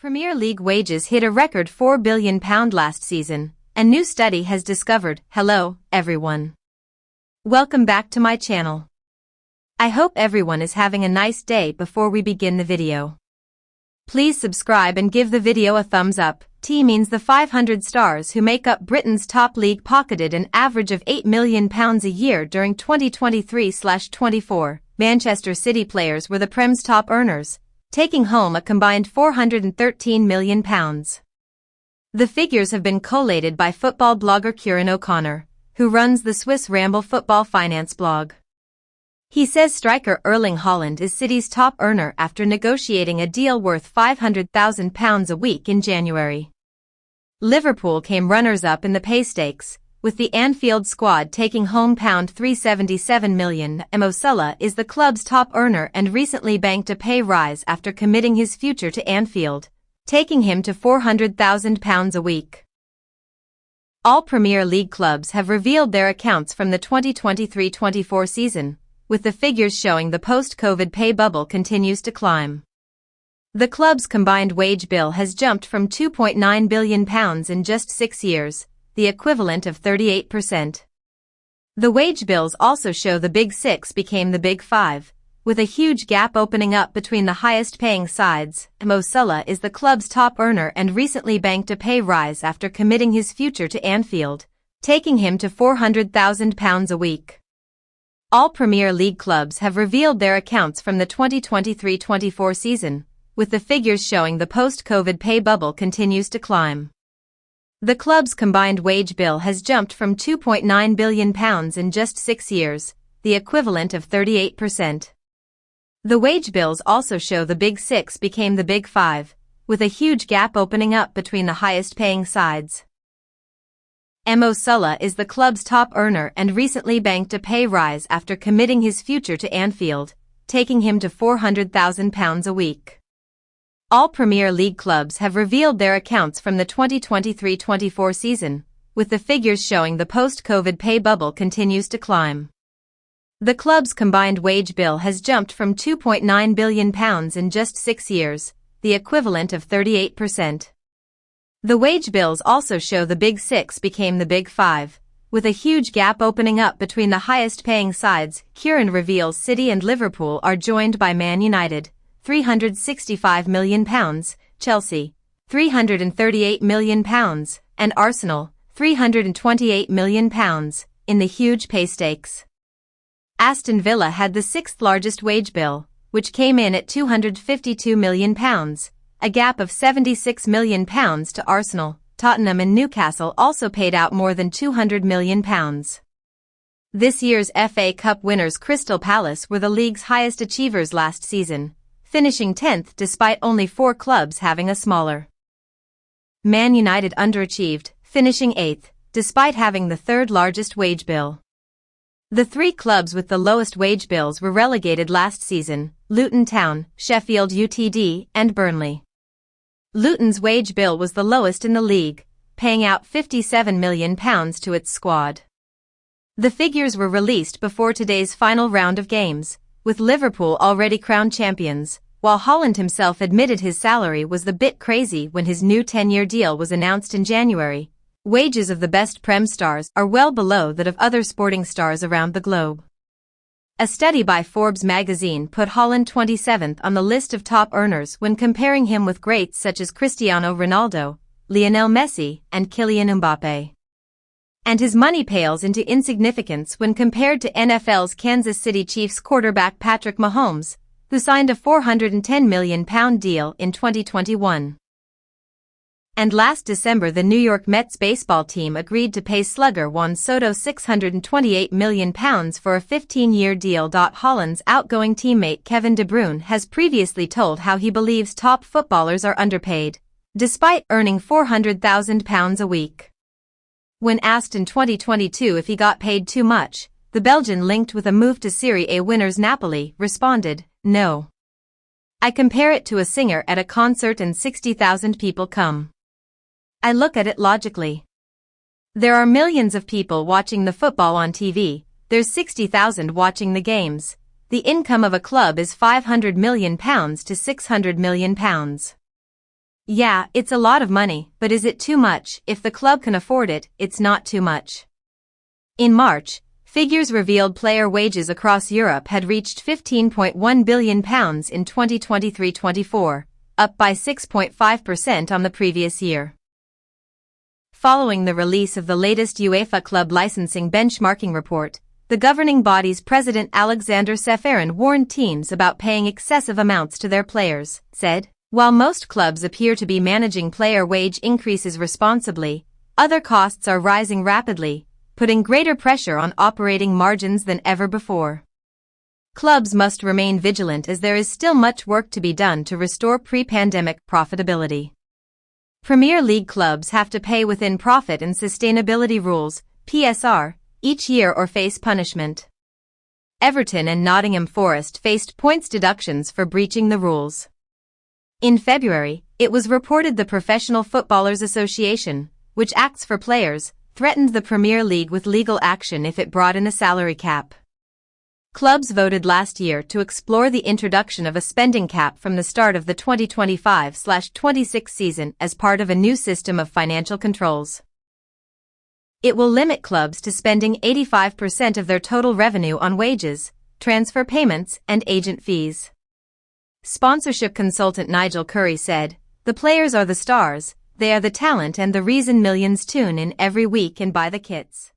Premier League wages hit a record £4 billion last season. A new study has discovered. Hello, everyone. Welcome back to my channel. I hope everyone is having a nice day. Before we begin the video, please subscribe and give the video a thumbs up. T means the 500 stars who make up Britain's top league pocketed an average of £8 million a year during 2023/24. Manchester City players were the Prem's top earners, taking home a combined £413 million. The figures have been collated by football blogger Kieran O'Connor, who runs the Swiss Ramble football finance blog. He says striker Erling Haaland is City's top earner after negotiating a deal worth £500,000 a week in January. Liverpool came runners-up in the pay stakes, with the Anfield squad taking home £377 million. Mo Salah is the club's top earner and recently banked a pay rise after committing his future to Anfield, taking him to £400,000 a week. All Premier League clubs have revealed their accounts from the 2023/24 season, with the figures showing the post-COVID pay bubble continues to climb. The club's combined wage bill has jumped from £2.9 billion in just 6 years, the equivalent of 38%. The wage bills also show the Big Six became the Big Five, with a huge gap opening up between the highest-paying sides. Mo Salah is the club's top earner and recently banked a pay rise after committing his future to Anfield, taking him to £400,000 a week. All Premier League clubs have revealed their accounts from the 2023/24 season, with the figures showing the post-COVID pay bubble continues to climb. The club's combined wage bill has jumped from £2.9 billion in just 6 years, the equivalent of 38%. The wage bills also show the Big Six became the Big Five, with a huge gap opening up between the highest-paying sides. Mo Salah is the club's top earner and recently banked a pay rise after committing his future to Anfield, taking him to £400,000 a week. All Premier League clubs have revealed their accounts from the 2023/24 season, with the figures showing the post-COVID pay bubble continues to climb. The club's combined wage bill has jumped from £2.9 billion in just 6 years, the equivalent of 38%. The wage bills also show the Big Six became the Big Five, with a huge gap opening up between the highest-paying sides. Kieran reveals City and Liverpool are joined by Man United, £365 million, Chelsea, £338 million, and Arsenal, £328 million, in the huge pay stakes. Aston Villa had the sixth largest wage bill, which came in at £252 million, a gap of £76 million to Arsenal. Tottenham and Newcastle also paid out more than £200 million. This year's FA Cup winners Crystal Palace were the league's highest achievers last season, finishing 10th despite only 4 clubs having a smaller. Man United underachieved, finishing 8th, despite having the third largest wage bill. The 3 clubs with the lowest wage bills were relegated last season: Luton Town, Sheffield UTD, and Burnley. Luton's wage bill was the lowest in the league, paying out £57 million to its squad. The figures were released before today's final round of games, with Liverpool already crowned champions, while Haaland himself admitted his salary was the bit crazy when his new 10-year deal was announced in January. Wages of the best Prem stars are well below that of other sporting stars around the globe. A study by Forbes magazine put Haaland 27th on the list of top earners when comparing him with greats such as Cristiano Ronaldo, Lionel Messi, and Kylian Mbappe. And his money pales into insignificance when compared to NFL's Kansas City Chiefs quarterback Patrick Mahomes, who signed a £410 million deal in 2021. And last December the New York Mets baseball team agreed to pay slugger Juan Soto £628 million for a 15-year deal. Haaland's outgoing teammate Kevin De Bruyne has previously told how he believes top footballers are underpaid, despite earning £400,000 a week. When asked in 2022 if he got paid too much, the Belgian, linked with a move to Serie A winners Napoli, responded, "No. I compare it to a singer at a concert and 60,000 people come. I look at it logically. There are millions of people watching the football on TV, there's 60,000 watching the games. The income of a club is £500 million to £600 million. Yeah, it's a lot of money, but is it too much? If the club can afford it, it's not too much. In March, figures revealed player wages across Europe had reached £15.1 billion in 2023-24, up by 6.5% on the previous year. Following the release of the latest UEFA club licensing benchmarking report, the governing body's president Alexander Ceferin warned teams about paying excessive amounts to their players, said, "While most clubs appear to be managing player wage increases responsibly, other costs are rising rapidly, putting greater pressure on operating margins than ever before. Clubs must remain vigilant as there is still much work to be done to restore pre-pandemic profitability. Premier League clubs have to pay within profit and sustainability rules, PSR, each year or face punishment. Everton and Nottingham Forest faced points deductions for breaching the rules. In February, it was reported the Professional Footballers Association, which acts for players, threatened the Premier League with legal action if it brought in a salary cap. Clubs voted last year to explore the introduction of a spending cap from the start of the 2025-26 season as part of a new system of financial controls. It will limit clubs to spending 85% of their total revenue on wages, transfer payments, and agent fees. Sponsorship consultant Nigel Curry said, "The players are the stars, they are the talent and the reason millions tune in every week and buy the kits.